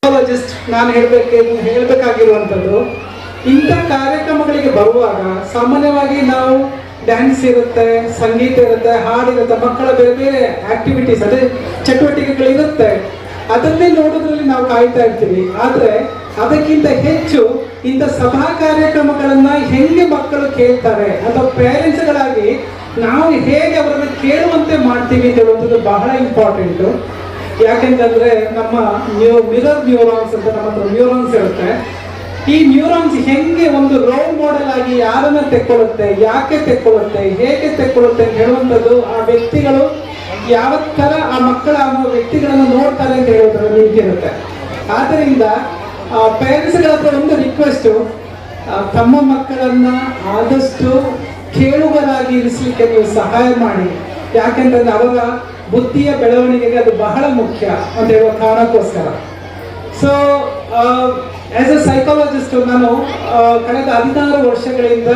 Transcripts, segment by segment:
Psychologist ನಾನು ಹೇಳಬೇಕಾಗಿರುವಂಥದ್ದು, ಇಂಥ ಕಾರ್ಯಕ್ರಮಗಳಿಗೆ ಬರುವಾಗ ಸಾಮಾನ್ಯವಾಗಿ ನಾವು ಡ್ಯಾನ್ಸ್ ಇರುತ್ತೆ, ಸಂಗೀತ ಇರುತ್ತೆ, ಹಾಡಿರುತ್ತೆ, ಮಕ್ಕಳ ಬೇರೆ ಬೇರೆ ಆಕ್ಟಿವಿಟೀಸ್ ಅದೇ ಚಟುವಟಿಕೆಗಳಿರುತ್ತೆ, ಅದನ್ನೇ ನೋಡೋದ್ರಲ್ಲಿ ನಾವು ಕಾಯ್ತಾ ಇರ್ತೀವಿ. ಆದರೆ ಅದಕ್ಕಿಂತ ಹೆಚ್ಚು ಇಂಥ ಸಭಾ ಕಾರ್ಯಕ್ರಮಗಳನ್ನ ಹೆಂಗೆ ಮಕ್ಕಳು ಕೇಳ್ತಾರೆ ಅಥವಾ ಪೇರೆಂಟ್ಸ್ಗಳಾಗಿ ನಾವು ಹೇಗೆ ಅವರನ್ನು ಕೇಳುವಂತೆ ಮಾಡ್ತೀವಿ ಅಂತ ಹೇಳುವಂಥದ್ದು ಬಹಳ ಇಂಪಾರ್ಟೆಂಟು. ಯಾಕೆಂತಂದ್ರೆ ನಮ್ಮ ಮಿರರ್ ನ್ಯೂರಾನ್ಸ್ ಅಂತ ನಮ್ಮ ಹತ್ರ ನ್ಯೂರಾನ್ಸ್ ಇರುತ್ತೆ. ಈ ನ್ಯೂರಾನ್ಸ್ ಹೆಂಗೆ ಒಂದು ರೋಲ್ ಮಾಡೆಲ್ ಆಗಿ ಯಾರನ್ನ ತೆಕ್ಕೊಳ್ಳುತ್ತೆ, ಯಾಕೆ ತೆಕ್ಕೊಳ್ಳುತ್ತೆ, ಹೇಗೆ ತೆಕ್ಕೊಳ್ಳುತ್ತೆ ಅಂತ ಹೇಳುವಂಥದ್ದು ಆ ವ್ಯಕ್ತಿಗಳು ಯಾವ ಥರ ಆ ಮಕ್ಕಳ ವ್ಯಕ್ತಿಗಳನ್ನು ನೋಡ್ತಾರೆ ಅಂತ ಹೇಳೋದ್ರಲ್ಲಿ ನಿಂತಿರುತ್ತೆ. ಆದ್ದರಿಂದ ಪೇರೆಂಟ್ಸ್ಗಳ ಹತ್ರ ಒಂದು ರಿಕ್ವೆಸ್ಟು, ತಮ್ಮ ಮಕ್ಕಳನ್ನ ಆದಷ್ಟು ಕೇಳುಗರಾಗಿ ಇರಿಸಲಿಕ್ಕೆ ನೀವು ಸಹಾಯ ಮಾಡಿ. ಯಾಕೆಂತಂದ್ರೆ ಅವರ ಬುದ್ಧಿಯ ಬೆಳವಣಿಗೆಗೆ ಅದು ಬಹಳ ಮುಖ್ಯ ಅಂತ ಹೇಳುವ ಕಾರಣಕ್ಕೋಸ್ಕರ. ಸೊ ಆಸ್ ಎ ಸೈಕಾಲಜಿಸ್ಟ್ ನಾನು ಕಳೆದ 16 ವರ್ಷಗಳಿಂದ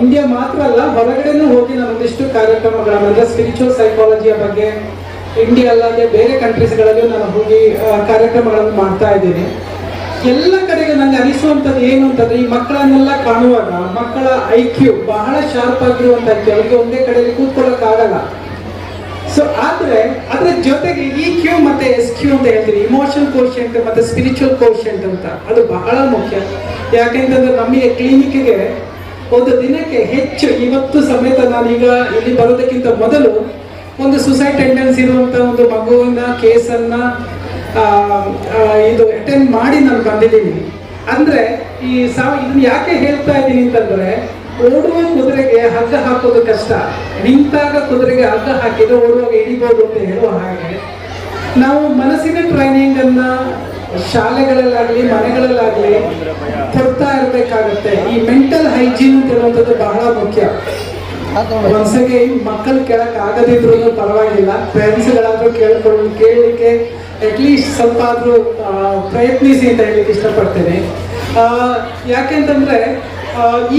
ಇಂಡಿಯಾ ಮಾತ್ರ ಅಲ್ಲ ಹೊರಗಡೆನೂ ಹೋಗಿ ನಾನು ಒಂದಿಷ್ಟು ಕಾರ್ಯಕ್ರಮಗಳನ್ನು ಅಂದರೆ ಸ್ಪಿರಿಚುವಲ್ ಸೈಕಾಲಜಿಯ ಬಗ್ಗೆ ಇಂಡಿಯಾ ಅಲ್ಲದೆ ಬೇರೆ ಕಂಟ್ರೀಸ್ಗಳಲ್ಲೂ ನಾನು ಹೋಗಿ ಕಾರ್ಯಕ್ರಮಗಳನ್ನು ಮಾಡ್ತಾ ಇದ್ದೀನಿ. ಎಲ್ಲ ಕಡೆಗೆ ನನಗೆ ಅನಿಸುವಂಥದ್ದು ಏನು ಅಂತಂದ್ರೆ, ಈ ಮಕ್ಕಳನ್ನೆಲ್ಲ ಕಾಣುವಾಗ ಮಕ್ಕಳ IQ ಬಹಳ ಶಾರ್ಪ್ ಆಗಿರುವಂಥ IQ, ಅವರಿಗೆ ಒಂದೇ ಕಡೆಯಲ್ಲಿ ಕೂತ್ಕೊಳ್ಳೋಕ್ಕಾಗಲ್ಲ. ಸೊ ಅದ್ರ ಜೊತೆಗೆ EQ ಮತ್ತೆ SQ ಅಂತ ಹೇಳ್ತೀವಿ, ಇಮೋಷನಲ್ ಕೋಶೆಂಟ್ ಮತ್ತೆ ಸ್ಪಿರಿಚುವಲ್ ಕೋಶೆಂಟ್ ಅಂತ, ಅದು ಬಹಳ ಮುಖ್ಯ. ಯಾಕೆಂತಂದ್ರೆ ನಮಗೆ ಕ್ಲಿನಿಕ್ಗೆ ಒಂದು ದಿನಕ್ಕೆ ಹೆಚ್ಚು, ಇವತ್ತು ಸಮೇತ ನಾನೀಗ ಇಲ್ಲಿ ಬರೋದಕ್ಕಿಂತ ಮೊದಲು ಒಂದು ಸುಸೈಡ್ ಟೆಂಡೆನ್ಸಿ ಇರುವಂತ ಒಂದು ಮಗುವಿನ ಕೇಸನ್ನ ಇದು ಅಟೆಂಡ್ ಮಾಡಿ ನಾನು ಬಂದಿದ್ದೀನಿ. ಅಂದ್ರೆ ಇದನ್ನ ಯಾಕೆ ಹೇಳ್ತಾ ಇದ್ದೀನಿ ಅಂತಂದ್ರೆ, ಓಡುವ ಕುದುರೆಗೆ ಹಗ್ಗ ಹಾಕೋದು ಕಷ್ಟ, ನಿಂತಾಗ ಕುದುರೆಗೆ ಹಗ್ಗ ಹಾಕಿದ್ರೆ ಓಡುವಾಗ ಹಿಡಿಬೋದು ಅಂತ ಹೇಳುವ ಹಾಗೆ ನಾವು ಮನಸ್ಸಿನ ಟ್ರೈನಿಂಗ್ ಅನ್ನ ಶಾಲೆಗಳಲ್ಲಾಗ್ಲಿ ಮನೆಗಳಲ್ಲಾಗ್ಲಿ ಕೊಡ್ತಾ ಇರಬೇಕಾಗತ್ತೆ. ಈ ಮೆಂಟಲ್ ಹೈಜೀನ್ ಅಂತ ಹೇಳುವಂಥದ್ದು ಬಹಳ ಮುಖ್ಯ. ಒಂದ್ಸಗೆ ಮಕ್ಕಳು ಕೇಳಕ್ ಆಗದಿದ್ರು ಪರವಾಗಿಲ್ಲ, ಪೇರೆಂಟ್ಸ್ಗಳಾದ್ರೂ ಕೇಳಲಿಕ್ಕೆ ಅಟ್ಲೀಸ್ಟ್ ಸ್ವಲ್ಪ ಆದ್ರೂ ಪ್ರಯತ್ನಿಸಿ ಅಂತ ಹೇಳಲಿಕ್ಕೆ ಇಷ್ಟಪಡ್ತೇನೆ. ಯಾಕೆಂತಂದ್ರೆ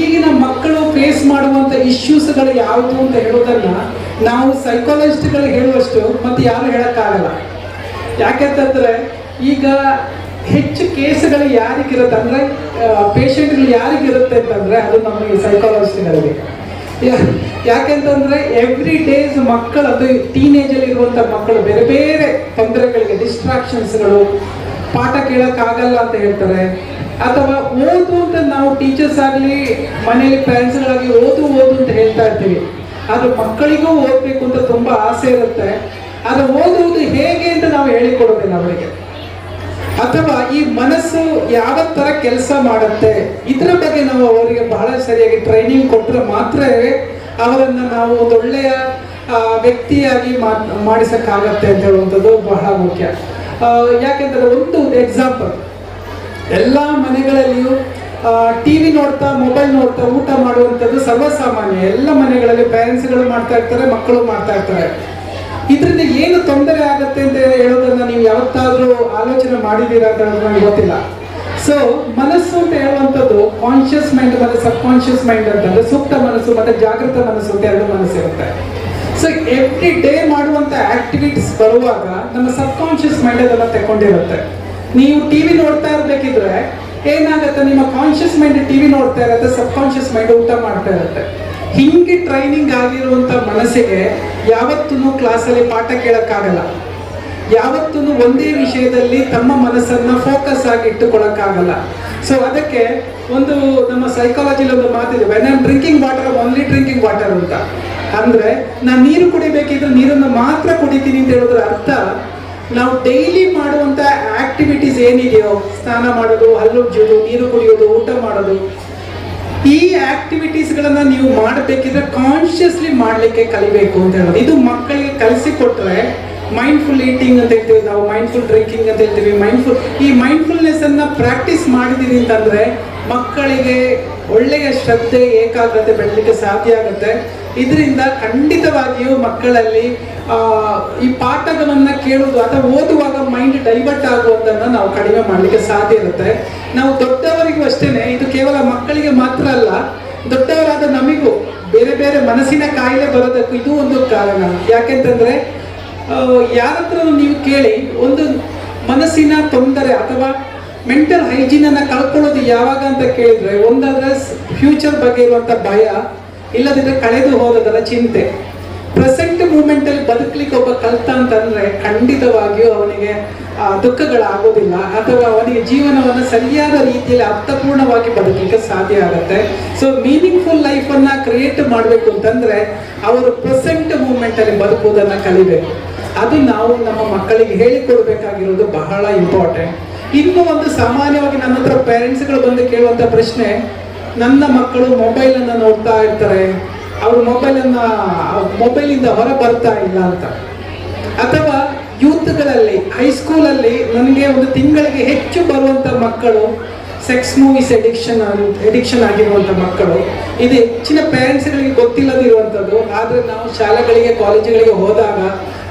ಈಗಿನ ಮಕ್ಕಳು ಫೇಸ್ ಮಾಡುವಂತ ಇಶ್ಯೂಸ್ಗಳು ಯಾವುದು ಅಂತ ಹೇಳೋದನ್ನ ನಾವು ಸೈಕಾಲಜಿಸ್ಟ್ಗಳು ಹೇಳುವಷ್ಟು ಮತ್ತೆ ಯಾರು ಹೇಳಕ್ಕಾಗಲ್ಲ. ಯಾಕೆಂತಂದ್ರೆ ಈಗ ಹೆಚ್ಚು ಕೇಸ್ಗಳು ಯಾರಿಗಿರುತ್ತೆ ಅಂದ್ರೆ, ಪೇಷಂಟ್ಗಳು ಯಾರಿಗಿರುತ್ತೆ ಅಂತಂದ್ರೆ ಅದು ನಮಗೆ ಸೈಕಾಲಜಿಸ್ಟ್ಗಳಿಗೆ. ಯಾಕೆಂತಂದ್ರೆ ಎವ್ರಿ ಡೇಸ್ ಮಕ್ಕಳು, ಅದು ಟೀನೇಜಲ್ಲಿ ಇರುವಂತ ಮಕ್ಕಳು ಬೇರೆ ಬೇರೆ ತೊಂದರೆಗಳಿಗೆ, ಡಿಸ್ಟ್ರಾಕ್ಷನ್ಸ್ಗಳು, ಪಾಠ ಕೇಳಕ್ಕಾಗಲ್ಲ ಅಂತ ಹೇಳ್ತಾರೆ, ಅಥವಾ ಓದು ಅಂತ ನಾವು ಟೀಚರ್ಸ್ ಆಗಲಿ ಮನೆಯಲ್ಲಿ ಪೇರೆಂಟ್ಸ್ಗಳಾಗಿ ಓದು ಅಂತ ಹೇಳ್ತಾ ಇರ್ತೀವಿ. ಆದ್ರೆ ಮಕ್ಕಳಿಗೂ ಓದಬೇಕು ಅಂತ ತುಂಬಾ ಆಸೆ ಇರುತ್ತೆ. ಆದ್ರೆ ಓದುವುದು ಹೇಗೆ ಅಂತ ನಾವು ಹೇಳಿಕೊಡೋದಿಲ್ಲ ಅವರಿಗೆ. ಅಥವಾ ಈ ಮನಸ್ಸು ಯಾವ ತರ ಕೆಲಸ ಮಾಡುತ್ತೆ ಇದರ ಬಗ್ಗೆ ನಾವು ಅವರಿಗೆ ಬಹಳ ಸರಿಯಾಗಿ ಟ್ರೈನಿಂಗ್ ಕೊಟ್ಟರೆ ಮಾತ್ರ ಅವರನ್ನ ನಾವು ಒಂದು ಒಳ್ಳೆಯ ವ್ಯಕ್ತಿಯಾಗಿ ಮಾಡಿಸಕ್ಕಾಗತ್ತೆ ಅಂತ ಹೇಳುವಂಥದ್ದು ಬಹಳ ಮುಖ್ಯ. ಯಾಕೆಂದ್ರೆ ಒಂದು ಎಕ್ಸಾಂಪಲ್, ಎಲ್ಲ ಮನೆಗಳಲ್ಲಿಯೂ TV ನೋಡ್ತಾ, ಮೊಬೈಲ್ ನೋಡ್ತಾ ಊಟ ಮಾಡುವಂಥದ್ದು ಸರ್ವಸಾಮಾನ್ಯ. ಎಲ್ಲ ಮನೆಗಳಲ್ಲಿ ಪೇರೆಂಟ್ಸ್ಗಳು ಮಾಡ್ತಾ ಇರ್ತಾರೆ, ಮಕ್ಕಳು ಮಾಡ್ತಾ ಇರ್ತಾರೆ. ಇದರಿಂದ ಏನು ತೊಂದರೆ ಆಗುತ್ತೆ ಅಂತ ಹೇಳೋದನ್ನ ನೀವು ಯಾವತ್ತಾದ್ರೂ ಆಲೋಚನೆ ಮಾಡಿದ್ದೀರಾ ಅಂತ ನನಗೆ ಗೊತ್ತಿಲ್ಲ. ಸೊ ಮನಸ್ಸು ಅಂತ ಹೇಳುವಂಥದ್ದು ಕಾನ್ಶಿಯಸ್ ಮೈಂಡ್ ಮತ್ತೆ ಸಬ್ ಕಾನ್ಶಿಯಸ್ ಮೈಂಡ್ ಅಂತಂದ್ರೆ ಸುಪ್ತ ಮನಸ್ಸು ಮತ್ತೆ ಜಾಗೃತ ಮನಸ್ಸು ಅಂತ ಎರಡು ಮನಸ್ಸು ಇರುತ್ತೆ. ಸೊ ಎವ್ರಿ ಡೇ ಮಾಡುವಂತ ಆಕ್ಟಿವಿಟೀಸ್ ಬರುವಾಗ ನಮ್ಮ ಸಬ್ ಕಾನ್ಶಿಯಸ್ ಮೈಂಡ್ ಅದನ್ನ ತಗೊಂಡಿರುತ್ತೆ. ನೀವು TV ನೋಡ್ತಾ ಇರ್ಬೇಕಿದ್ರೆ ಏನಾಗುತ್ತೆ, ನಿಮ್ಮ ಕಾನ್ಶಿಯಸ್ ಮೈಂಡ್ TV ನೋಡ್ತಾ ಇರುತ್ತೆ, ಸಬ್ ಕಾನ್ಶಿಯಸ್ ಮೈಂಡ್ ಊಟ ಮಾಡ್ತಾ ಇರುತ್ತೆ. ಹಿಂಗೆ ಟ್ರೈನಿಂಗ್ ಆಗಿರುವಂತ ಮನಸ್ಸಿಗೆ ಯಾವತ್ತೂ ಕ್ಲಾಸಲ್ಲಿ ಪಾಠ ಕೇಳಕ್ಕಾಗಲ್ಲ, ಯಾವತ್ತೂ ಒಂದೇ ವಿಷಯದಲ್ಲಿ ತಮ್ಮ ಮನಸ್ಸನ್ನ ಫೋಕಸ್ ಆಗಿ ಇಟ್ಟುಕೊಳ್ಳಕ್ಕಾಗಲ್ಲ. ಸೊ ಅದಕ್ಕೆ ಒಂದು ನಮ್ಮ ಸೈಕಾಲಜಿಲಿ ಒಂದು ಮಾತಿದೆ, when I am drinking water only drinking water ಅಂತ. ಅಂದ್ರೆ ನಾನು ನೀರು ಕುಡಿಬೇಕಿದ್ರೆ ನೀರನ್ನು ಮಾತ್ರ ಕುಡಿತೀನಿ ಅಂತ ಹೇಳೋದ್ರ ಅರ್ಥ, ನಾವು ಡೈಲಿ ಮಾಡುವಂತ ಆಕ್ಟಿವಿಟೀಸ್ ಏನಿದೆಯೋ, ಸ್ನಾನ ಮಾಡೋದು, ಹಲ್ಲು ಉಜ್ಜೋದು, ನೀರು ಕುಡಿಯೋದು, ಊಟ ಮಾಡೋದು, ಈ ಆಕ್ಟಿವಿಟೀಸ್ಗಳನ್ನ ನೀವು ಮಾಡಬೇಕಿದ್ರೆ ಕಾನ್ಶಿಯಸ್ಲಿ ಮಾಡ್ಲಿಕ್ಕೆ ಕಲಿಬೇಕು ಅಂತ ಹೇಳೋದು. ಇದು ಮಕ್ಕಳಿಗೆ ಕಲಿಸಿಕೊಟ್ರೆ ಮೈಂಡ್ಫುಲ್ ಈಟಿಂಗ್ ಅಂತ ಹೇಳ್ತೀವಿ ನಾವು, ಮೈಂಡ್ಫುಲ್ ಡ್ರಿಂಕಿಂಗ್ ಅಂತ ಹೇಳ್ತೀವಿ. ಈ ಮೈಂಡ್ಫುಲ್ನೆಸ್ ಅನ್ನ ಪ್ರಾಕ್ಟೀಸ್ ಮಾಡಿದೀವಿ ಅಂತಂದ್ರೆ ಮಕ್ಕಳಿಗೆ ಒಳ್ಳೆಯ ಶ್ರದ್ಧೆ, ಏಕಾಗ್ರತೆ ಬೆಳಲಿಕ್ಕೆ ಸಾಧ್ಯ ಆಗುತ್ತೆ. ಇದರಿಂದ ಖಂಡಿತವಾಗಿಯೂ ಮಕ್ಕಳಲ್ಲಿ ಈ ಪಾಠಗಳನ್ನ ಕೇಳುವುದು ಅಥವಾ ಓದುವಾಗ ಮೈಂಡ್ ಡೈವರ್ಟ್ ಆಗುವುದನ್ನು ನಾವು ಕಡಿಮೆ ಮಾಡಲಿಕ್ಕೆ ಸಾಧ್ಯ ಇರುತ್ತೆ. ನಾವು ದೊಡ್ಡವರಿಗೂ ಅಷ್ಟೇನೆ, ಇದು ಕೇವಲ ಮಕ್ಕಳಿಗೆ ಮಾತ್ರ ಅಲ್ಲ, ದೊಡ್ಡವರಾದ ನಮಿಗೂ ಬೇರೆ ಬೇರೆ ಮನಸ್ಸಿನ ಕಾಯಿಲೆ ಬರೋದಕ್ಕೂ ಇದು ಒಂದು ಕಾರಣ. ಯಾಕೆಂತಂದ್ರೆ ಯಾರ ಹತ್ರ ನೀವು ಕೇಳಿ, ಒಂದು ಮನಸ್ಸಿನ ತೊಂದರೆ ಅಥವಾ ಮೆಂಟಲ್ ಹೈಜೀನ್ ಅನ್ನ ಕಳ್ಕೊಳ್ಳೋದು ಯಾವಾಗ ಅಂತ ಕೇಳಿದ್ರೆ, ಒಂದಾದ್ರೆ ಫ್ಯೂಚರ್ ಬಗ್ಗೆ ಇರುವಂತ ಭಯ, ಇಲ್ಲದಿದ್ರೆ ಕಳೆದು ಹೋದದರ ಚಿಂತೆ. ಪ್ರೆಸೆಂಟ್ ಮೂಮೆಂಟ್ ಅಲ್ಲಿ ಬದುಕಲಿಕ್ಕೆ ಒಬ್ಬ ಕಲ್ತ ಅಂತಂದ್ರೆ ಖಂಡಿತವಾಗಿಯೂ ಅವನಿಗೆ ದುಃಖಗಳಾಗೋದಿಲ್ಲ, ಅಥವಾ ಅವನಿಗೆ ಜೀವನವನ್ನು ಸರಿಯಾದ ರೀತಿಯಲ್ಲಿ ಅರ್ಥಪೂರ್ಣವಾಗಿ ಬದುಕಲಿಕ್ಕೆ ಸಾಧ್ಯ ಆಗುತ್ತೆ. ಸೊ ಮೀನಿಂಗ್ಫುಲ್ ಲೈಫ್ ಅನ್ನ ಕ್ರಿಯೇಟ್ ಮಾಡಬೇಕು ಅಂತಂದ್ರೆ ಅವರು ಪ್ರೆಸೆಂಟ್ ಮೂಮೆಂಟ್ ಅಲ್ಲಿ ಬದುಕುವುದನ್ನ ಕಲಿಬೇಕು. ಅದು ನಾವು ನಮ್ಮ ಮಕ್ಕಳಿಗೆ ಹೇಳಿಕೊಡ್ಬೇಕಾಗಿರೋದು ಬಹಳ ಇಂಪಾರ್ಟೆಂಟ್. ಇನ್ನು ಒಂದು ಸಾಮಾನ್ಯವಾಗಿ ನನ್ನ ಹತ್ರ ಪೇರೆಂಟ್ಸ್ಗಳು ಬಂದು ಕೇಳುವಂತ ಪ್ರಶ್ನೆ, ನನ್ನ ಮಕ್ಕಳು ಮೊಬೈಲ್ ಅನ್ನ ನೋಡ್ತಾ ಇರ್ತಾರೆ, ಅವರು ಮೊಬೈಲಿಂದ ಹೊರ ಬರ್ತಾ ಇಲ್ಲ ಅಂತ. ಅಥವಾ ಯೂತ್ಗಳಲ್ಲಿ ಹೈಸ್ಕೂಲಲ್ಲಿ ನನಗೆ ಒಂದು ತಿಂಗಳಿಗೆ ಹೆಚ್ಚು ಬರುವಂತ ಮಕ್ಕಳು ಸೆಕ್ಸ್ ಮೂವೀಸ್ ಎಡಿಕ್ಷನ್ ಆಗಿರುವಂತ ಮಕ್ಕಳು. ಇದು ಹೆಚ್ಚಿನ ಪೇರೆಂಟ್ಸ್ಗಳಿಗೆ ಗೊತ್ತಿಲ್ಲದಿರುವಂಥದ್ದು. ಆದ್ರೆ ನಾವು ಶಾಲೆಗಳಿಗೆ ಕಾಲೇಜುಗಳಿಗೆ ಹೋದಾಗ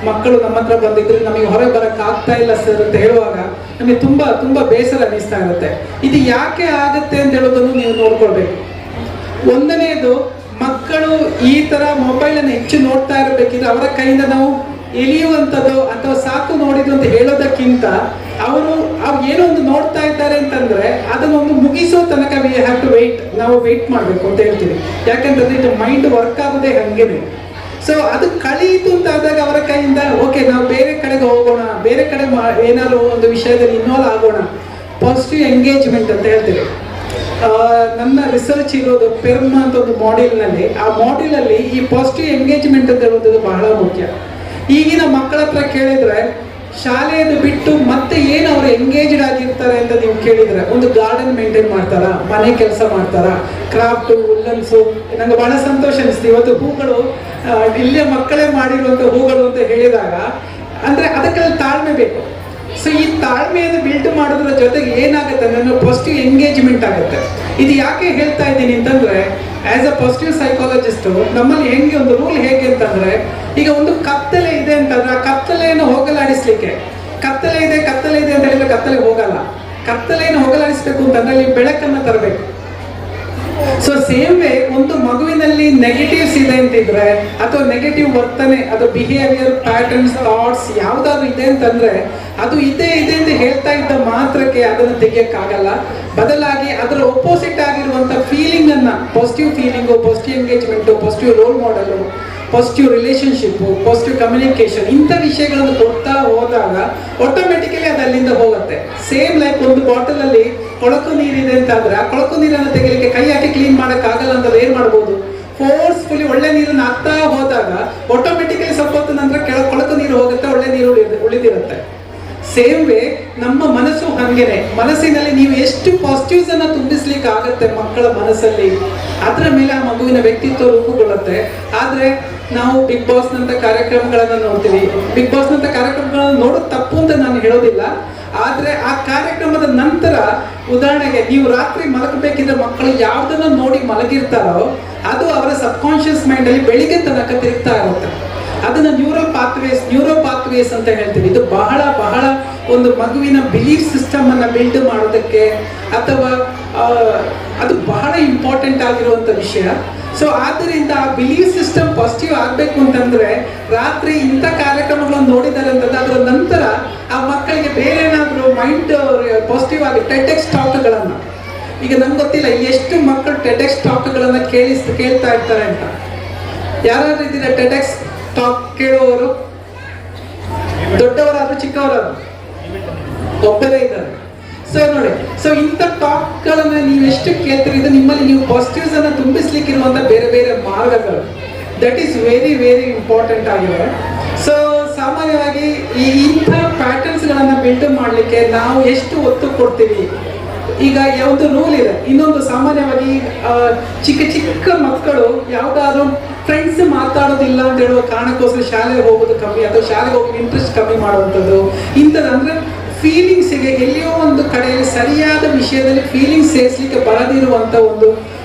ಮಕ್ಕಳು ನಮ್ಮ ಹತ್ರ ಬಂದಿದ್ರೆ ನಮಗೆ ಹೊರಗೆ ಬರಕ್ ಆಗ್ತಾ ಇಲ್ಲ ಸರ್ ಅಂತ ಹೇಳುವಾಗ ನಮಗೆ ತುಂಬಾ ಬೇಸರ ಅನ್ನಿಸ್ತಾ ಇರುತ್ತೆ. ಇದು ಯಾಕೆ ಆಗುತ್ತೆ ಅಂತ ಹೇಳೋದನ್ನು ನೀವು ನೋಡ್ಕೊಳ್ಬೇಕು. ಒಂದನೇದು, ಮಕ್ಕಳು ಈ ತರ ಮೊಬೈಲ್ ಅನ್ನು ಹೆಚ್ಚು ನೋಡ್ತಾ ಇರಬೇಕಿದ್ರೆ ಅವರ ಕೈಯಿಂದ ನಾವು ಎಳೆಯುವಂಥದ್ದು ಅಥವಾ ಸಾಕು ನೋಡಿದ್ದು ಅಂತ ಹೇಳೋದಕ್ಕಿಂತ ಅವರು ಏನೋ ಒಂದು ನೋಡ್ತಾ ಇದ್ದಾರೆ ಅಂತಂದ್ರೆ ಅದನ್ನೊಂದು ಮುಗಿಸೋ ತನಕ ವಿ ಹ್ಯಾವ್ ಟು ನಾವು ವೇಟ್ ಮಾಡಬೇಕು ಅಂತ ಹೇಳ್ತೀವಿ. ಯಾಕಂತಂದ್ರೆ ಇದು ಮೈಂಡ್ ವರ್ಕ್ ಆಗೋದೇ ಹಂಗೇನೆ. ಸೊ ಅದು ಕಳೀತು ಅಂತ ಆದಾಗ ಅವರ ಕೈಯಿಂದ ಓಕೆ ನಾವು ಬೇರೆ ಕಡೆಗೆ ಹೋಗೋಣ, ಬೇರೆ ಕಡೆ ಏನಾದ್ರು ಒಂದು ವಿಷಯದಲ್ಲಿ ಇನ್ವಾಲ್ವ್ ಆಗೋಣ, ಪಾಸಿಟಿವ್ ಎಂಗೇಜ್ಮೆಂಟ್ ಅಂತ ಹೇಳ್ತೀವಿ. ನನ್ನ ರಿಸರ್ಚ್ ಇರೋದು ಪೆರ್ಮ ಅಂತ ಒಂದು ಮಾಡೆಲ್ನಲ್ಲಿ, ಆ ಮಾಡೆಲಲ್ಲಿ ಈ ಪಾಸಿಟಿವ್ ಎಂಗೇಜ್ಮೆಂಟ್ ಅಂತ ಹೇಳುವಂಥದ್ದು ಬಹಳ ಮುಖ್ಯ. ಈಗಿನ ಮಕ್ಕಳ ಹತ್ರ ಕೇಳಿದ್ರೆ ಶಾಲೆಯನ್ನು ಬಿಟ್ಟು ಮತ್ತೆ ಏನು ಅವರು ಎಂಗೇಜ್ಡ್ ಆಗಿರ್ತಾರೆ ಅಂತ ನೀವು ಕೇಳಿದ್ರೆ, ಒಂದು ಗಾರ್ಡನ್ ಮೇಂಟೈನ್ ಮಾಡ್ತಾರ, ಮನೆ ಕೆಲಸ ಮಾಡ್ತಾರ, ಕ್ರಾಫ್ಟ್, ಉಲ್ಲನ್ಸು. ನಂಗೆ ಬಹಳ ಸಂತೋಷ ಅನಿಸ್ತು ಇವತ್ತು ಹೂಗಳು ಇಲ್ಲೇ ಮಕ್ಕಳೇ ಮಾಡಿರುವಂತ ಹೂಗಳು ಅಂತ ಹೇಳಿದಾಗ. ಅಂದ್ರೆ ಅದಕ್ಕೆಲ್ಲ ತಾಳ್ಮೆ ಬೇಕು. ಸೊ ಈ ತಾಳ್ಮೆಯನ್ನು ಬಿಲ್ಟ್ ಮಾಡೋದ್ರ ಜೊತೆಗೆ ಏನಾಗುತ್ತೆ ಅಂದ್ರೆ ಪಾಸಿಟಿವ್ ಎಂಗೇಜ್ಮೆಂಟ್ ಆಗುತ್ತೆ. ಇದು ಯಾಕೆ ಹೇಳ್ತಾ ಇದ್ದೀನಿ ಅಂತಂದ್ರೆ, ಆಸ್ ಅ ಪಾಸಿಟಿವ್ ಸೈಕಾಲಜಿಸ್ಟ್ ನಮ್ಮಲ್ಲಿ ಹೆಂಗೆ ಒಂದು ರೂಲ್ ಹೇಗೆ ಅಂತಂದ್ರೆ, ಈಗ ಒಂದು ಕತ್ತಲೆ ಇದೆ ಅಂತಂದ್ರೆ ಆ ಕತ್ತಲೆಯನ್ನು ಹೋಗಲಾಡಿಸ್ಲಿಕ್ಕೆ, ಕತ್ತಲೆ ಇದೆ ಅಂತ ಹೇಳಿದ್ರೆ ಕತ್ತಲೆ ಹೋಗಲ್ಲ. ಕತ್ತಲೆಯನ್ನು ಹೋಗಲಾಡಿಸ್ಬೇಕು ಅಂತಂದ್ರೆ ಅಲ್ಲಿ ಬೆಳಕನ್ನು ತರಬೇಕು. ಸೊ ಸೇಮ್ ವೇ ಒಂದು ಮಗುವಿನಲ್ಲಿ ನೆಗೆಟಿವ್ಸ್ ಇದೆ ಅಂತಿದ್ರೆ ಅಥವಾ ನೆಗೆಟಿವ್ ವರ್ತನೆ, ಅದು ಬಿಹೇವಿಯರ್ ಪ್ಯಾಟರ್ನ್ಸ್, ಥಾಟ್ಸ್ ಯಾವ್ದಾದ್ರು ಇದೆ ಅಂತಂದ್ರೆ ಅದು ಇದೆ ಅಂತ ಹೇಳ್ತಾ ಇದ್ದ ಮಾತ್ರಕ್ಕೆ ಅದನ್ನು ತೆಗಿಯಕ್ಕಾಗಲ್ಲ. ಬದಲಾಗಿ ಅದರ ಒಪೋಸಿಟ್ ಆಗಿರುವಂತ ಫೀಲಿಂಗ್ ಅನ್ನ, positive feeling, positive engagement, positive role model, positive relationship, positive communication, ಇಂಥ ವಿಷಯಗಳನ್ನು ಕೊಡ್ತಾ ಹೋದಾಗ ಆಟೋಮೆಟಿಕಲಿ ಅದು ಅಲ್ಲಿಂದ ಹೋಗುತ್ತೆ. ಸೇಮ್ ಲೈಕ್ ಒಂದು ಬಾಟಲ್ ಅಲ್ಲಿ ಕೊಳಕು ನೀರಿದೆ ಅಂತಂದ್ರೆ ಆ ಕೊಳಕು ನೀರನ್ನು ತೆಗಿಲಿಕ್ಕೆ ಕೈ ಹಾಕಿ ಕ್ಲೀನ್ ಮಾಡಕ್ ಆಗಲ್ಲ ಅಂತ ಏನ್ ಮಾಡ್ಬೋದು, ಫೋರ್ಸ್ಫುಲಿ ಒಳ್ಳೆ ನೀರನ್ನು ಹಾಕ್ತಾ ಹೋದಾಗ ಆಟೋಮೆಟಿಕಲಿ ಸ್ವಲ್ಪ ಹೊತ್ತು ನಂತರ ಕೊಳಕು ನೀರು ಹೋಗುತ್ತೆ, ಒಳ್ಳೆ ನೀರು ಉಳಿದಿರುತ್ತೆ. ಸೇಮ್ ವೇ ನಮ್ಮ ಮನಸ್ಸು ಹಂಗೇನೆ. ಮನಸ್ಸಿನಲ್ಲಿ ನೀವು ಎಷ್ಟು ಪಾಸಿಟಿವ್ಸ್ ಅನ್ನ ತುಂಬಿಸ್ಲಿಕ್ಕೆ ಆಗತ್ತೆ ಮಕ್ಕಳ ಮನಸ್ಸಲ್ಲಿ, ಅದರ ಮೇಲೆ ಆ ಮಗುವಿನ ವ್ಯಕ್ತಿತ್ವ ರೂಪುಗೊಳ್ಳುತ್ತೆ. ಆದ್ರೆ ನಾವು ಬಿಗ್ ಬಾಸ್ ನಂತ ಕಾರ್ಯಕ್ರಮಗಳನ್ನ ನೋಡ್ತೀವಿ. ಬಿಗ್ ಬಾಸ್ ನಂತ ಕಾರ್ಯಕ್ರಮಗಳನ್ನ ನೋಡೋದು ತಪ್ಪು ಅಂತ ನಾನು ಹೇಳೋದಿಲ್ಲ. ಆದ್ರೆ ಆ ಕಾರ್ಯಕ್ರಮದ ನಂತರ ಉದಾಹರಣೆಗೆ ನೀವು ರಾತ್ರಿ ಮಲಗಬೇಕಿದ್ರೆ ಮಕ್ಕಳು ಯಾವ್ದನ್ನ ನೋಡಿ ಮಲಗಿರ್ತಾರೋ ಅದು ಅವರ ಸಬ್ ಕಾನ್ಶಿಯಸ್ ಮೈಂಡ್ ಅಲ್ಲಿ ಬೆಳಿಗ್ಗೆ ತನಕ ತಿರುಗ್ತಾ ಇರುತ್ತೆ. ಅದನ್ನ ನ್ಯೂರೋ ಪಾತ್ವೇಸ್ ಅಂತ ಹೇಳ್ತೀವಿ. ಇದು ಬಹಳ ಒಂದು ಮಗುವಿನ ಬಿಲೀಫ್ ಸಿಸ್ಟಮ್ ಅನ್ನ ಬಿಲ್ಡ್ ಮಾಡೋದಕ್ಕೆ ಅಥವಾ ಅದು ಬಹಳ ಇಂಪಾರ್ಟೆಂಟ್ ಆಗಿರುವಂತ ವಿಷಯ. ಸೊ ಆದ್ದರಿಂದ ಆ ಬಿಲೀಫ್ ಸಿಸ್ಟಮ್ ಪಾಸಿಟಿವ್ ಆಗ್ಬೇಕು ಅಂತಂದ್ರೆ ರಾತ್ರಿ ಇಂಥ ಕಾರ್ಯಕ್ರಮಗಳನ್ನು ನೋಡಿದ್ದಾರೆ ಅಂತಂದ್ರೆ ಅದರ ನಂತರ ಆ ಮಕ್ಕಳಿಗೆ ಬೇರೆ ಏನಾದ್ರು ಮೈಂಡ್ ಪಾಸಿಟಿವ್ ಆಗಿ ಟೆಡೆಕ್ಸ್ ಟಾಕ್ಗಳನ್ನ, ಈಗ ನಮ್ಗೆ ಗೊತ್ತಿಲ್ಲ ಎಷ್ಟು ಮಕ್ಕಳು ಟೆಡೆಕ್ಸ್ ಟಾಕ್ಗಳನ್ನ ಕೇಳ್ತಾ ಇರ್ತಾರೆ ಅಂತ. ಯಾರಾದ್ರೂ ಇದ್ದೀರಾ ಟೆಡೆಕ್ಸ್ ಟಾಕ್ ಕೇಳುವವರು? ದೊಡ್ಡವರಾದ್ರು ಚಿಕ್ಕವರಾದ್ರು ಒಬ್ಬರೇ ಇದ್ದಾರೆ. ಸೊ ನೋಡಿ, ಸೊ ಇಂಥ ಟಾಕ್ಗಳನ್ನ ನೀವು ಎಷ್ಟು ಕೇಳ್ತೀರಿ, ಇದು ನಿಮ್ಮಲ್ಲಿ ನೀವು ಪಾಸಿಟಿವ್ಸ್ ಅನ್ನ ತುಂಬಿಸ್ಲಿಕ್ಕಿರುವಂತ ಬೇರೆ ಮಾರ್ಗಗಳು. ದಟ್ ಈಸ್ ವೆರಿ ಇಂಪಾರ್ಟೆಂಟ್ ಆಗಿದೆ. ಸೊ ಸಾಮಾನ್ಯವಾಗಿ ಈ ಇಂಥ ಪ್ಯಾಟರ್ನ್ಸ್ ಗಳನ್ನ ಬಿಲ್ಡ್ ಮಾಡ್ಲಿಕ್ಕೆ ನಾವು ಎಷ್ಟು ಒತ್ತು ಕೊಡ್ತೀವಿ. ಈಗ ಒಂದು ರೂಲ್ ಇದೆ. ಇನ್ನೊಂದು ಸಾಮಾನ್ಯವಾಗಿ ಚಿಕ್ಕ ಮಕ್ಕಳು ಯಾವ್ದಾದ್ರು ಫ್ರೆಂಡ್ಸ್ ಮಾತಾಡೋದಿಲ್ಲ ಅಂತ ಹೇಳುವ ಕಾರಣಕ್ಕೋಸ್ಕರ ಶಾಲೆಗೆ ಹೋಗೋದು ಕಮ್ಮಿ ಅಥವಾ ಶಾಲೆಗೆ ಹೋಗಿ ಇಂಟ್ರೆಸ್ಟ್ ಕಮ್ಮಿ ಮಾಡುವಂಥದ್ದು ಇಂಥದ್ದು. ಅಂದ್ರೆ ಫೀಲಿಂಗ್ಸ್ಗೆ ಎಲ್ಲಿಯೋ ಒಂದು ಕಡೆಯಲ್ಲಿ ಸರಿಯಾದ ವಿಷಯದಲ್ಲಿ ಫೀಲಿಂಗ್ಸ್ ಸೇರಿಸಲಿಕ್ಕೆ ಬರದಿರುವಂತ ಒಂದು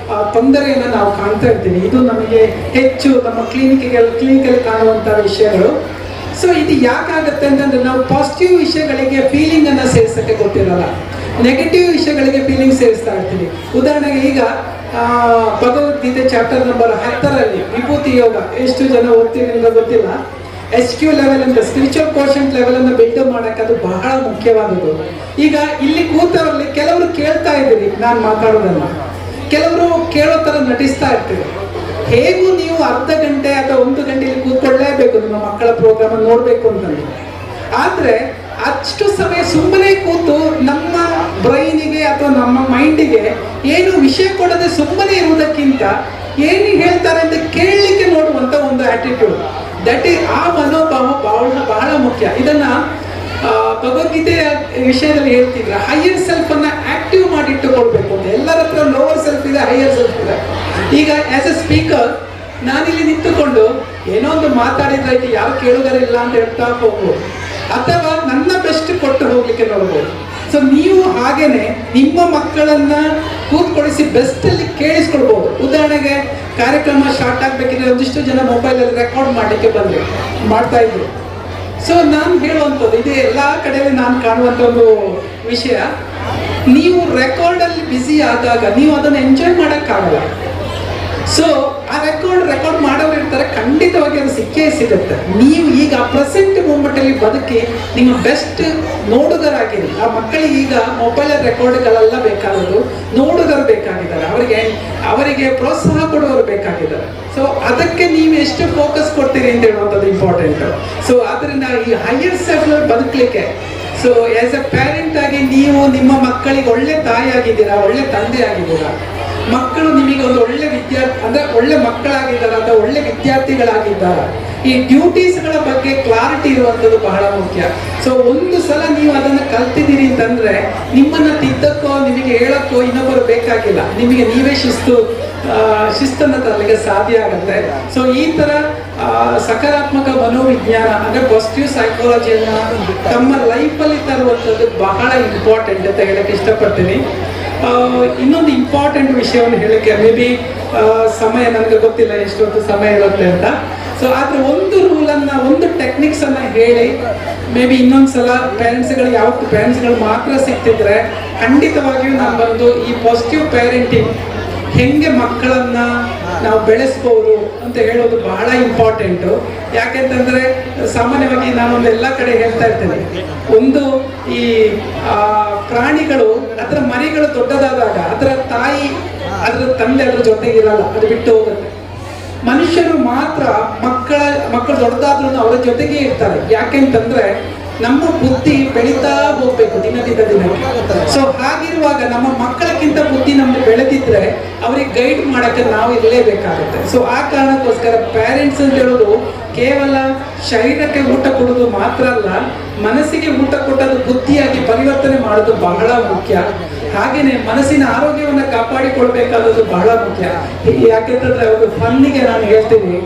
ತೊಂದರೆಯನ್ನು ನಾವು ಕಾಣ್ತಾ ಇರ್ತೀವಿ. ಇದು ನಮಗೆ ಹೆಚ್ಚು ನಮ್ಮ ಕ್ಲಿನಿಕಲ್ಲಿ ಕಾಣುವಂತಹ ವಿಷಯಗಳು. ಸೊ ಇದು ಯಾಕಾಗತ್ತೆ ಅಂತಂದ್ರೆ ನಾವು ಪಾಸಿಟಿವ್ ವಿಷಯಗಳಿಗೆ ಫೀಲಿಂಗ್ ಅನ್ನ ಸೇರಿಸಕ್ಕೆ ಗೊತ್ತಿರಲ್ಲ, ನೆಗೆಟಿವ್ ವಿಷಯಗಳಿಗೆ ಫೀಲಿಂಗ್ ಸೇರಿಸ್ತಾ ಇರ್ತೀವಿ. ಉದಾಹರಣೆಗೆ ಈಗ ಭಗವದ್ಗೀತೆ ಚಾಪ್ಟರ್ ನಂಬರ್ 10ರಲ್ಲಿ ವಿಭೂತಿ ಯೋಗ ಎಷ್ಟು ಜನ ಓದ್ತೀವಿ ಅಂತ ಗೊತ್ತಿಲ್ಲ. SQ ಲೆವೆಲ್ ಅಂತ ಸ್ಪಿರಿಚುವಲ್ ಕೋಶಂಟ್ ಲೆವೆಲ್ ಅನ್ನು ಬಿಲ್ಡ್ ಮಾಡಕ್ಕೆ ಅದು ಬಹಳ ಮುಖ್ಯವಾದದ್ದು. ಈಗ ಇಲ್ಲಿ ಕೂತವರಲ್ಲಿ ಕೆಲವರು ಕೇಳ್ತಾ ಇದ್ದೀರಿ ನಾನು ಮಾತಾಡೋದನ್ನ, ಕೆಲವರು ಕೇಳೋ ತರ ನಟಿಸ್ತಾ ಇರ್ತೀವಿ. ಹೇಗೂ ನೀವು ಅರ್ಧ ಗಂಟೆ ಅಥವಾ 1 ಗಂಟೆಯಲ್ಲಿ ಕೂತ್ಕೊಳ್ಳೇಬೇಕು ನಿಮ್ಮ ಮಕ್ಕಳ ಪ್ರೋಗ್ರಾಮ್ ನೋಡ್ಬೇಕು ಅಂತಂದ್ರೆ. ಆದ್ರೆ ಅಷ್ಟು ಸಮಯ ಸುಮ್ಮನೆ ಕೂತು ನಮ್ಮ ಬ್ರೈನಿಗೆ ಅಥವಾ ನಮ್ಮ ಮೈಂಡಿಗೆ ಏನು ವಿಷಯ ಕೊಡದೆ ಸುಮ್ಮನೆ ಇರುವುದಕ್ಕಿಂತ ಏನು ಹೇಳ್ತಾರೆ ಅಂತ ಕೇಳಲಿಕ್ಕೆ ನೋಡುವಂತ ಒಂದು ಆಟಿಟ್ಯೂಡ್, ದಟ್ ಈಸ್ ಆ ಮನೋಭಾವ ಬಹಳ ಮುಖ್ಯ. ಇದನ್ನ ಭಗವದ್ಗೀತೆಯ ವಿಷಯದಲ್ಲಿ ಹೇಳ್ತಿದ್ರ, ಹೈಯರ್ ಸೆಲ್ಫ್ ಅನ್ನ ಆಕ್ಟಿವ್ ಮಾಡಿಟ್ಟುಕೊಳ್ಬೇಕು ಅಂತ. ಎಲ್ಲರ ಹತ್ರ ಲೋವರ್ ಸೆಲ್ಫ್ ಇದೆ, ಹೈಯರ್ ಸೆಲ್ಫ್ ಇದೆ. ಈಗ ಆಸ್ ಎ ಸ್ಪೀಕರ್ ನಾನಿಲ್ಲಿ ನಿಂತುಕೊಂಡು ಏನೋ ಒಂದು ಮಾತಾಡಿದ್ರೆ ಯಾರು ಕೇಳುಗರಿಲ್ಲ ಅಂತ ಹೇಳ್ತಾ ಹೋಗ್ಬೋದು, ಅಥವಾ ನನ್ನ ಬೆಸ್ಟ್ ಕೊಟ್ಟು ಹೋಗ್ಲಿಕ್ಕೆ ನೋಡ್ಬೋದು. ಸೊ ನೀವು ಹಾಗೇನೆ ನಿಮ್ಮ ಮಕ್ಕಳನ್ನ ಕೂತ್ಕೊಳಿಸಿ ಬೆಸ್ಟ್ ಅಲ್ಲಿ ಕೇಳಿಸ್ಕೊಳ್ಬಹುದು. ಉದಾಹರಣೆಗೆ ಕಾರ್ಯಕ್ರಮ ಸ್ಟಾರ್ಟ್ ಆಗ್ಬೇಕಿದ್ರೆ ಒಂದಿಷ್ಟು ಜನ ಮೊಬೈಲ್ ಅಲ್ಲಿ ರೆಕಾರ್ಡ್ ಮಾಡ್ಲಿಕ್ಕೆ ಮಾಡ್ತಾ ಇದ್ರು. ಸೊ ನಾನು ಹೇಳುವಂಥದ್ದು ಇದೆ, ಎಲ್ಲಾ ಕಡೆಯಲ್ಲಿ ನಾನು ಕಾಣುವಂತ ಒಂದು ವಿಷಯ, ನೀವು ರೆಕಾರ್ಡ್ ಅಲ್ಲಿ ಬ್ಯುಸಿ ಆದಾಗ ನೀವು ಅದನ್ನು ಎಂಜಾಯ್ ಮಾಡಕ್ಕಾಗಲ್ಲ. ಸೊ ಆ ರೆಕಾರ್ಡ್ ಮಾಡೋರು ಇರ್ತಾರೆ, ಖಂಡಿತವಾಗಿ ಅದು ಸಿಕ್ಕೇ ಸಿಗುತ್ತೆ. ನೀವು ಈಗ ಪ್ರೆಸೆಂಟ್ ಮೂಮೆಂಟ್ ಅಲ್ಲಿ ಬದುಕಿ ನಿಮ್ಮ ಬೆಸ್ಟ್ ನೋಡುಗರಾಗಿರಿ. ಆ ಮಕ್ಕಳಿಗೆ ಈಗ ಮೊಬೈಲ್ ರೆಕಾರ್ಡ್ಗಳೆಲ್ಲ ಬೇಕಾದದ್ದು, ನೋಡುಗರು ಬೇಕಾಗಿದ್ದಾರೆ, ಅವರಿಗೆ ಪ್ರೋತ್ಸಾಹ ಕೊಡುವವರು ಬೇಕಾಗಿದ್ದಾರೆ. ಸೊ ಅದಕ್ಕೆ ನೀವು ಎಷ್ಟು ಫೋಕಸ್ ಕೊಡ್ತೀರಿ ಅಂತ ಹೇಳುವಂಥದ್ದು ಇಂಪಾರ್ಟೆಂಟ್. ಸೊ ಅದರಿಂದ ಈ ಹೈಯರ್ ಸೆಲ್ಫ್ ಬದುಕಲಿಕ್ಕೆ, ಸೊ ಆಸ್ ಎ ಪೇರೆಂಟ್ ಆಗಿ ನೀವು ನಿಮ್ಮ ಮಕ್ಕಳಿಗೆ ಒಳ್ಳೆ ತಾಯಿ ಆಗಿದ್ದೀರಾ, ಒಳ್ಳೆ ತಂದೆ ಆಗಿದ್ದೀರಾ, ಮಕ್ಕಳು ನಿಮಗೆ ಒಂದು ಒಳ್ಳೆ ವಿದ್ಯಾರ್ಥಿ ಅಂದ್ರೆ ಒಳ್ಳೆ ಮಕ್ಕಳಾಗಿದ್ದಾರೆ ಅಥವಾ ಒಳ್ಳೆ ವಿದ್ಯಾರ್ಥಿಗಳಾಗಿದ್ದಾರೆ, ಈ ಡ್ಯೂಟೀಸ್ಗಳ ಬಗ್ಗೆ ಕ್ಲಾರಿಟಿ ಇರುವಂಥದ್ದು ಬಹಳ ಮುಖ್ಯ. ಸೊ ಒಂದು ಸಲ ನೀವು ಅದನ್ನು ಕಲ್ತಿದ್ದೀರಿ ಅಂತಂದ್ರೆ ನಿಮ್ಮನ್ನ ತಿದ್ದಕ್ಕೋ ನಿಮಗೆ ಹೇಳಕ್ಕೋ ಇನ್ನೊಬ್ಬರು ಬೇಕಾಗಿಲ್ಲ, ನಿಮಗೆ ನೀವೇ ಶಿಸ್ತನ್ನು ತರಲಿಕ್ಕೆ ಸಾಧ್ಯ ಆಗುತ್ತೆ. ಸೊ ಈ ತರ ಸಕಾರಾತ್ಮಕ ಮನೋವಿಜ್ಞಾನ ಅಂದ್ರೆ ಪಾಸಿಟಿವ್ ಸೈಕಾಲಜಿಯನ್ನ ತಮ್ಮ ಲೈಫಲ್ಲಿ ತರುವಂಥದ್ದು ಬಹಳ ಇಂಪಾರ್ಟೆಂಟ್ ಅಂತ ಹೇಳಕ್ಕೆ ಇಷ್ಟಪಡ್ತೀನಿ. ಇನ್ನೊಂದು ಇಂಪಾರ್ಟೆಂಟ್ ವಿಷಯವನ್ನು ಹೇಳಕ್ಕೆ, ಮೇ ಬಿ ಸಮಯ ನನಗೆ ಗೊತ್ತಿಲ್ಲ ಎಷ್ಟೊತ್ತು ಸಮಯ ಇರುತ್ತೆ ಅಂತ. ಸೊ ಆದ್ರೆ ಒಂದು ರೂಲನ್ನ, ಒಂದು ಟೆಕ್ನಿಕ್ಸ್ ಅನ್ನ ಹೇಳಿ ಮೇ ಬಿ ಇನ್ನೊಂದ್ಸಲ ಪೇರೆಂಟ್ಸ್ಗಳು, ಯಾವತ್ತು ಪೇರೆಂಟ್ಸ್ಗಳು ಮಾತ್ರ ಸಿಗ್ತಿದ್ರೆ ಖಂಡಿತವಾಗಿಯೂ ನಾನು ಬಂದು ಈ ಪಾಸಿಟಿವ್ ಪೇರೆಂಟಿಂಗ್ ಹೆಂಗೆ ಮಕ್ಕಳನ್ನ ನಾವು ಬೆಳೆಸ್ಬೋದು ಅಂತ ಹೇಳೋದು ಬಹಳ ಇಂಪಾರ್ಟೆಂಟು. ಯಾಕೆಂತಂದ್ರೆ ಸಾಮಾನ್ಯವಾಗಿ ನಾನೊಂದು ಎಲ್ಲ ಕಡೆ ಹೇಳ್ತಾ ಇರ್ತೇನೆ, ಒಂದು ಈ ಪ್ರಾಣಿಗಳು ಅದರ ಮರಿಗಳು ದೊಡ್ಡದಾದಾಗ ಅದರ ತಾಯಿ ಅದರ ತಂದೆ ಅದ್ರ ಜೊತೆಗಿರಲ್ಲ, ಅದು ಬಿಟ್ಟು ಹೋಗುತ್ತೆ. ಮನುಷ್ಯರು ಮಾತ್ರ ಮಕ್ಕಳು ದೊಡ್ಡದಾದ್ರೂ ಅವರ ಜೊತೆಗೆ ಇರ್ತಾರೆ. ಯಾಕೆಂತಂದ್ರೆ ನಮ್ಮ ಬುದ್ಧಿ ಬೆಳೀತಾ ಹೋಗ್ಬೇಕು ದಿನದಿಂದ ದಿನಕ್ಕೆ. ಸೊ ಹಾಗಿರುವಾಗ ನಮ್ಮ ಮಕ್ಕಳಕ್ಕಿಂತ ಬುದ್ಧಿ ನಮ್ದು ಬೆಳೆದಿದ್ರೆ ಅವ್ರಿಗೆ ಗೈಡ್ ಮಾಡಕ್ಕೆ ನಾವು ಇರಲೇಬೇಕಾಗುತ್ತೆ. ಸೊ ಆ ಕಾರಣಕ್ಕೋಸ್ಕರ ಪೇರೆಂಟ್ಸ್ ಅಂತ ಹೇಳೋದು ಕೇವಲ ಶರೀರಕ್ಕೆ ಊಟ ಕೊಡೋದು ಮಾತ್ರ ಅಲ್ಲ, ಮನಸ್ಸಿಗೆ ಊಟ ಕೊಟ್ಟದ್ದು ಬುದ್ಧಿಯಾಗಿ ಪರಿವರ್ತನೆ ಮಾಡೋದು ಬಹಳ ಮುಖ್ಯ. ಹಾಗೇನೆ ಮನಸ್ಸಿನ ಆರೋಗ್ಯವನ್ನ ಕಾಪಾಡಿಕೊಳ್ಬೇಕಾದದ್ದು ಬಹಳ ಮುಖ್ಯ. ಯಾಕೆಂತಂದ್ರೆ ಒಂದು ಫನ್ನಿಗೆ ನಾನು ಹೇಳ್ತೀನಿ,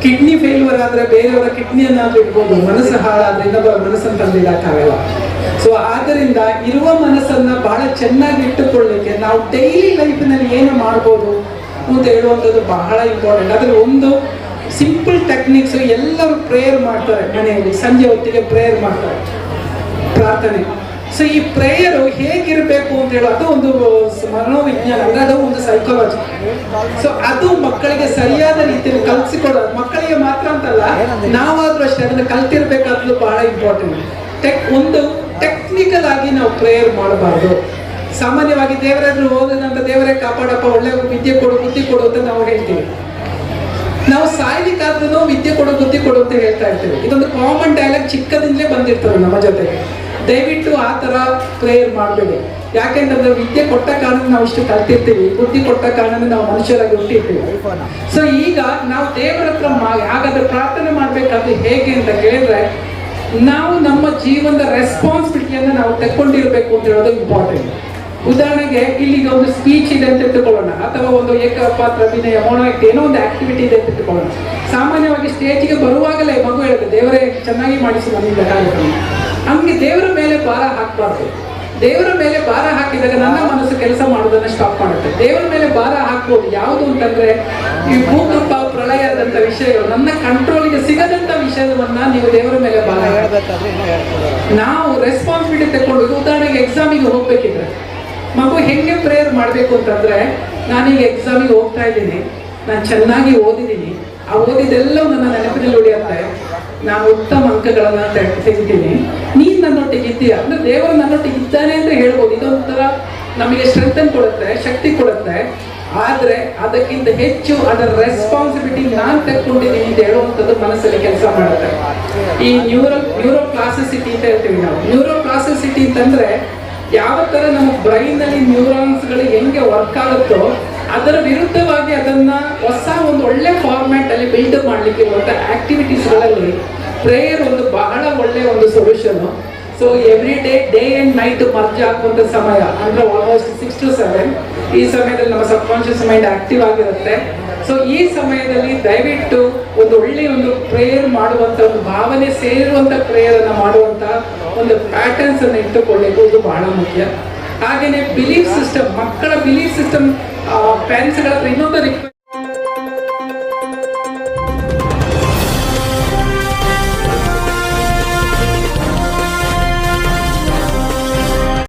ಕಿಡ್ನಿ ಫೇಲ್ಯೂರ್ ಆದ್ರೆ ಬೇರೆಯವರ ಕಿಡ್ನಿಯನ್ನಾದ್ರೂ ಇಡ್ಬೋದು, ಮನಸ್ಸು ಹಾಳಾದ್ರೆ ಇನ್ನೊಬ್ಬರ ಮನಸ್ಸನ್ನು ತಂದಿಡಕ್ಕಾಗಲ್ಲ. ಸೊ ಆದ್ದರಿಂದ ಇರುವ ಮನಸ್ಸನ್ನ ಬಹಳ ಚೆನ್ನಾಗಿ ಇಟ್ಟುಕೊಳ್ಳಿಕ್ಕೆ ನಾವು ಡೈಲಿ ಲೈಫ್ನಲ್ಲಿ ಏನು ಮಾಡ್ಬೋದು ಅಂತ ಹೇಳುವಂಥದ್ದು ಬಹಳ ಇಂಪಾರ್ಟೆಂಟ್. ಅದ್ರಲ್ಲಿ ಒಂದು ಸಿಂಪಲ್ ಟೆಕ್ನಿಕ್ಸ್, ಎಲ್ಲರೂ ಪ್ರೇಯರ್ ಮಾಡ್ತಾರೆ ಮನೆಯಲ್ಲಿ, ಸಂಜೆ ಹೊತ್ತಿಗೆ ಪ್ರೇಯರ್ ಮಾಡ್ತಾರೆ, ಪ್ರಾರ್ಥನೆ. ಸೊ ಈ ಪ್ರೇಯರು ಹೇಗಿರಬೇಕು ಅಂತ ಹೇಳೋ ಅದು ಒಂದು ಮನೋವಿಜ್ಞಾನ, ಅಂದ್ರೆ ಅದು ಒಂದು ಸೈಕಾಲಜಿ. ಸೊ ಅದು ಮಕ್ಕಳಿಗೆ ಸರಿಯಾದ ರೀತಿಯಲ್ಲಿ ಕಲಿಸಿಕೊಡೋದು, ಮಕ್ಕಳಿಗೆ ಮಾತ್ರ ಅಂತಲ್ಲ ನಾವಾದ್ರೂ ಅಷ್ಟೇ ಅದನ್ನ ಕಲ್ತಿರ್ಬೇಕಾದ್ರೂ ಬಹಳ ಇಂಪಾರ್ಟೆಂಟ್. ಒಂದು ಟೆಕ್ನಿಕಲ್ ಆಗಿ ನಾವು ಪ್ರೇಯರ್ ಮಾಡಬಾರ್ದು. ಸಾಮಾನ್ಯವಾಗಿ ದೇವರಾದ್ರೂ ಹೋದಂತ ದೇವರೇ ಕಾಪಾಡಪ್ಪ, ಒಳ್ಳೆ ವಿದ್ಯೆ ಕೊಡು, ಬುದ್ಧಿ ಕೊಡು ಅಂತ ನಾವು ಹೇಳ್ತೀವಿ. ನಾವು ಸಾಯ್ಲಿಕ್ಕಾದ್ರೂ ವಿದ್ಯೆ ಕೊಡು, ಬುದ್ಧಿ ಕೊಡು ಅಂತ ಹೇಳ್ತಾ ಇರ್ತೀವಿ. ಇದೊಂದು ಕಾಮನ್ ಡೈಲಾಗ್ ಚಿಕ್ಕದಿಂದಲೇ ಬಂದಿರ್ತದೆ ನಮ್ಮ ಜೊತೆಗೆ. ದಯವಿಟ್ಟು ಆ ತರ ಪ್ರೇಯರ್ ಮಾಡಬೇಡಿ. ಯಾಕೆಂತಂದ್ರೆ ವಿದ್ಯೆ ಕೊಟ್ಟ ಕಾರಣ ನಾವು ಇಷ್ಟು ಕಲ್ತಿರ್ತೀವಿ, ಬುದ್ಧಿ ಕೊಟ್ಟ ಕಾರಣ ನಾವು ಮನುಷ್ಯರಾಗಿ ಹುಟ್ಟಿರ್ತೀವಿ. ಸೊ ಈಗ ನಾವು ದೇವರ ಹತ್ರ ಹಾಗಾದ್ರೆ ಪ್ರಾರ್ಥನೆ ಮಾಡ್ಬೇಕಾದ್ರೆ ಹೇಗೆ ಅಂತ ಕೇಳಿದ್ರೆ, ನಾವು ನಮ್ಮ ಜೀವನದ ರೆಸ್ಪಾನ್ಸಿಬಿಲಿಟಿಯನ್ನ ನಾವು ತಕ್ಕೊಂಡಿರ್ಬೇಕು ಅಂತ ಹೇಳೋದು ಇಂಪಾರ್ಟೆಂಟ್. ಉದಾಹರಣೆಗೆ ಇಲ್ಲಿಗ ಒಂದು ಸ್ಪೀಚ್ ಇದೆ ಅಂತ ಇಟ್ಟುಕೊಳ್ಳೋಣ, ಅಥವಾ ಒಂದು ಏಕಪಾತ್ರ ಅಭಿನಯ, ಮೋನೋಆಕ್ಟ್ ಏನೋ ಒಂದು ಆಕ್ಟಿವಿಟಿ ಇದೆ ಅಂತ ಇಟ್ಟುಕೊಳ್ಳೋಣ. ಸಾಮಾನ್ಯವಾಗಿ ಸ್ಟೇಜಿಗೆ ಬರುವಾಗಲೇ ಮಗು ಹೇಳುತ್ತೆ, ದೇವರೇ ಚೆನ್ನಾಗಿ ಮಾಡಿಸಿ ನಮ್ಮಿಂದ ಕಾರ್ಯಕ್ರಮ. ಹಂಗೆ ದೇವರ ಮೇಲೆ ಭಾರ ಹಾಕಬಾರ್ದು. ದೇವರ ಮೇಲೆ ಭಾರ ಹಾಕಿದಾಗ ನನ್ನ ಮನಸ್ಸು ಕೆಲಸ ಮಾಡೋದನ್ನ ಸ್ಟಾಪ್ ಮಾಡುತ್ತೆ. ದೇವರ ಮೇಲೆ ಭಾರ ಹಾಕ್ಬೋದು. ಯಾವುದು ಅಂತಂದ್ರೆ ಈ ಭೂಕಂಪ, ಪ್ರಳಯದಂತ ವಿಷಯಗಳು ನನ್ನ ಕಂಟ್ರೋಲಿಗೆ ಸಿಗದಂತ ವಿಷಯವನ್ನ ನೀವು ದೇವರ ಮೇಲೆ ಭಾರ ನಾವು ರೆಸ್ಪಾನ್ಸಿಬಿಲಿಟಿ ತಗೊಂಡು. ಉದಾಹರಣೆಗೆ ಎಕ್ಸಾಮಿಗೆ ಹೋಗ್ಬೇಕಿದ್ರೆ ಮಗು ಹೆಂಗೆ ಪ್ರೇಯರ್ ಮಾಡಬೇಕು ಅಂತಂದ್ರೆ, ನಾನೀಗ ಎಕ್ಸಾಮಿಗೆ ಹೋಗ್ತಾ ಇದ್ದೀನಿ, ನಾನು ಚೆನ್ನಾಗಿ ಓದಿದ್ದೀನಿ, ಆ ಓದಿದೆಲ್ಲವೂ ನನ್ನ ನೆನಪಿನಲ್ಲಿ ಉಳಿಯುತ್ತೆ, ನಾನು ಉತ್ತಮ ಅಂಕಗಳನ್ನ ತೆಗಿತೀನಿ, ನೀನ್ ನನ್ನೊಟ್ಟಿಗೆ ಇದ್ದೀಯಾ ಅಂದ್ರೆ ದೇವರು ನನ್ನೊಟ್ಟಿಗೆ ಇದ್ದಾನೆ ಅಂತ ಹೇಳ್ಬೋದು. ಇದೊಂಥರ ನಮಗೆ ಸ್ಟ್ರೆಂಥನ್ ಕೊಡುತ್ತೆ, ಶಕ್ತಿ ಕೊಡುತ್ತೆ. ಆದ್ರೆ ಅದಕ್ಕಿಂತ ಹೆಚ್ಚು ಅದರ ರೆಸ್ಪಾನ್ಸಿಬಿಲಿಟಿ ನಾನು ತೆಕ್ಕೊಂಡಿದ್ದೀನಿ ಅಂತ ಹೇಳುವಂಥದ್ದು ಮನಸ್ಸಲ್ಲಿ ಕೆಲಸ ಮಾಡುತ್ತೆ. ಈ ನ್ಯೂರೋ ಪ್ಲಾಸ್ಟಿಸಿಟಿ ಅಂತ ಹೇಳ್ತೀವಿ ನಾವು. ನ್ಯೂರೋ ಪ್ಲಾಸ್ಟಿಸಿಟಿ ಅಂತಂದ್ರೆ ಯಾವ ತರ ನಮ್ಮ ಬ್ರೈನ್ ನಲ್ಲಿ ನ್ಯೂರಾನ್ಸ್ಗಳು ಹೆಂಗೆ ವರ್ಕ್ ಆಗುತ್ತೋ ಅದರ ವಿರುದ್ಧವಾಗಿ ಅದನ್ನ ಹೊಸ ಒಂದು ಒಳ್ಳೆ ಫಾರ್ಮ್ಯಾಟ್ ಅಲ್ಲಿ ಬಿಲ್ಡ್ ಮಾಡ್ಲಿಕ್ಕೆ ಇರುವಂತ ಆಕ್ಟಿವಿಟೀಸ್ಗಳಲ್ಲಿ ಪ್ರೇಯರ್ ಒಂದು ಬಹಳ ಒಳ್ಳೆ ಒಂದು solution. So every day and night merge ಆಗುವಂತ ಸಮಯ ಅಂದ್ರೆ ಆಲ್ಮೋಸ್ಟ್ 6 to 7. ಈ ಸಮಯದಲ್ಲಿ ನಮ್ಮ ಸಬ್ ಕಾನ್ಶಿಯಸ್ ಮೈಂಡ್ ಆಕ್ಟಿವ್ ಆಗಿರುತ್ತೆ. ಸೊ ಈ ಸಮಯದಲ್ಲಿ ದಯವಿಟ್ಟು ಒಂದು ಒಳ್ಳೆಯ ಒಂದು ಪ್ರೇಯರ್ ಮಾಡುವಂತ ಒಂದು ಭಾವನೆ ಸೇರುವಂತ ಪ್ರೇಯರ್ ಅನ್ನ ಮಾಡುವಂತ ಒಂದು ಪ್ಯಾಟರ್ನ್ಸ್ ಅನ್ನು ಇಟ್ಟುಕೊಳ್ಳಿಕ್ಕೆ ಇದು ಬಹಳ ಮುಖ್ಯ. ಹಾಗೇನೆ ಬಿಲೀಫ್ ಸಿಸ್ಟಮ್, ಮಕ್ಕಳ ಬಿಲೀಫ್ ಸಿಸ್ಟಮ್, ಪ್ಯಾರೆಂಟ್ಸ್ಗಳ ಹತ್ರ ಇನ್ನೊಂದು ರಿಕ್ವೆಸ್ಟ್